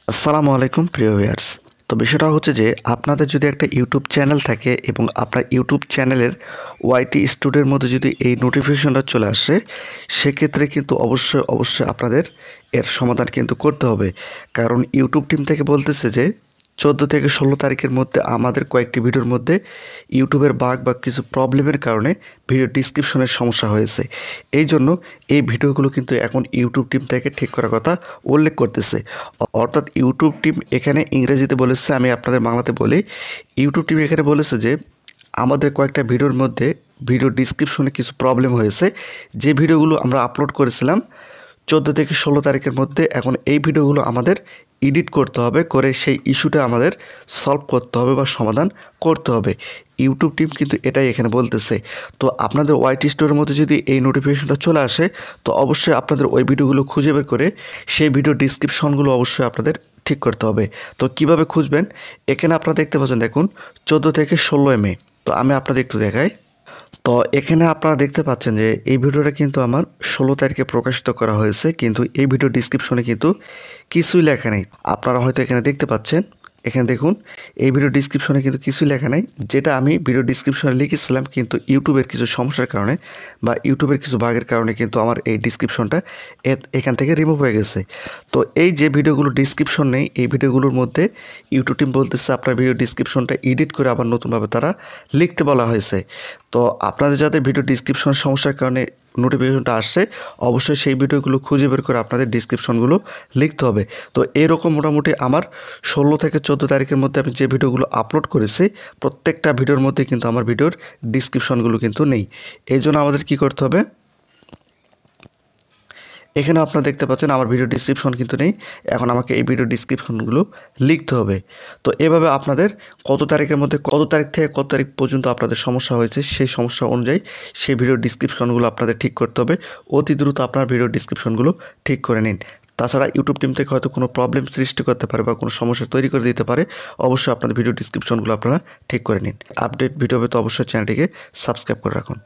আসসালামু আলাইকুম প্রিয় ভিউয়ার্স। তো বিষয়টা হচ্ছে যে আপনাদের যদি একটা ইউটিউব চ্যানেল থাকে এবং আপনার ইউটিউব চ্যানেলের ওয়াইটি স্টুডিওর মধ্যে যদি এই নোটিফিকেশনটা চলে আসে, সেক্ষেত্রে কিন্তু অবশ্যই আপনাদের এর সমাধান কিন্তু করতে হবে। কারণ ইউটিউব টিম থেকে বলতেছে যে 14 থেকে 16 তারিখের মধ্যে আমাদের কয়েকটি ভিডিওর মধ্যে ইউটিউবের বাগ বা কিছু প্রবলেমের কারণে ভিডিও ডিসক্রিপশনের সমস্যা হয়েছে। এই জন্য এই ভিডিওগুলো কিন্তু এখন ইউটিউব টিম থেকে ঠিক করার কথা উল্লেখ করতেছে। অর্থাৎ ইউটিউব টিম এখানে ইংরেজিতে বলেছে, আমি আপনাদের বাংলাতে বলি। ইউটিউব টিম এখানে বলেছে যে আমাদের কয়েকটা ভিডিওর মধ্যে ভিডিও ডিসক্রিপশনে কিছু প্রবলেম হয়েছে। যে ভিডিওগুলো আমরা আপলোড করেছিলাম 14 থেকে 16 তারিখের মধ্যে, এখন এই ভিডিওগুলো আমাদের এডিট করতে হবে, করে সেই ইস্যুটা আমাদের সলভ করতে হবে বা সমাধান করতে হবে। ইউটিউব টিম কিন্তু এটাই এখানে বলতেছে। তো আপনাদের ওয়াইটি স্টোরের মধ্যে যদি এই নোটিফিকেশনটা চলে আসে, তো অবশ্যই আপনাদের ওই ভিডিওগুলো খুঁজে বের করে সেই ভিডিও ডিসক্রিপশনগুলো অবশ্যই আপনাদের ঠিক করতে হবে। তো কিভাবে খুঁজবেন, এখানে আপনারা দেখতে পাচ্ছেন, দেখুন 14 থেকে 16 মে। তো আমি আপনাদের একটু দেখাই। তো এখানে আপনারা দেখতে পাচ্ছেন যে এই ভিডিওটা কিন্তু আমার 16 তারিখে প্রকাশিত করা হয়েছে, কিন্তু এই ভিডিও ডিসক্রিপশনে কিন্তু কিছুই লেখা নেই। আপনারা হয়তো এখানে দেখতে পাচ্ছেন, এখানে দেখুন এই ভিডিও ডিসক্রিপশনে কিন্তু কিছুই লেখা নেই। যেটা আমি ভিডিও ডিসক্রিপশনে লিখেছিলাম, কিন্তু ইউটিউবের কিছু সমস্যার কারণে বা ইউটিউবের কিছু বাগের কারণে কিন্তু আমার এই ডিসক্রিপশনটা এখান থেকে রিমুভ হয়ে গেছে। তো এই যে ভিডিওগুলো ডিসক্রিপশন নেই, এই ভিডিওগুলোর মধ্যে ইউটিউব টিম বলতেছে আপনার ভিডিও ডিসক্রিপশনটা এডিট করে আবার নতুনভাবে তারা লিখতে বলা হয়েছে। তো আপনাদের যাদের ভিডিও ডিসক্রিপশনের সমস্যার কারণে নোটিফিকেশনটা আসছে, অবশ্যই সেই ভিডিওগুলো খুঁজে বের করে আপনাদের ডিসক্রিপশনগুলো লিখতে হবে। তো এরকম মোটামুটি আমার 16 থেকে 14 তারিখের মধ্যে আমি যে ভিডিওগুলো আপলোড করেছি, প্রত্যেকটা ভিডিওর মধ্যে কিন্তু আমার ভিডিওর ডিসক্রিপশনগুলো কিন্তু নেই। এই জন্য আমাদের কী করতে হবে, এখানে আপনারা দেখতে পাচ্ছেন আমার ভিডিও ডিসক্রিপশন কিন্তু নেই। এখন আমাকে এই ভিডিও ডিসক্রিপশনগুলো লিখতে হবে। তো এভাবে আপনাদের কত তারিখের মধ্যে, কত তারিখ থেকে কত তারিখ পর্যন্ত আপনাদের সমস্যা হয়েছে, সেই সমস্যা অনুযায়ী সেই ভিডিও ডিসক্রিপশনগুলো আপনাদের ঠিক করতে হবে। অতি দ্রুত আপনার ভিডিও ডিসক্রিপশনগুলো ঠিক করে নিন। তাছাড়া ইউটিউব টিম থেকে হয়তো কোনো প্রবলেম সৃষ্টি করতে পারে বা কোনো সমস্যা তৈরি করে দিতে পারে। অবশ্যই আপনাদের ভিডিও ডিসক্রিপশনগুলো আপনারা ঠিক করে নিন। আপডেট ভিডিও পেতে অবশ্যই চ্যানেলটিকে সাবস্ক্রাইব করে রাখুন।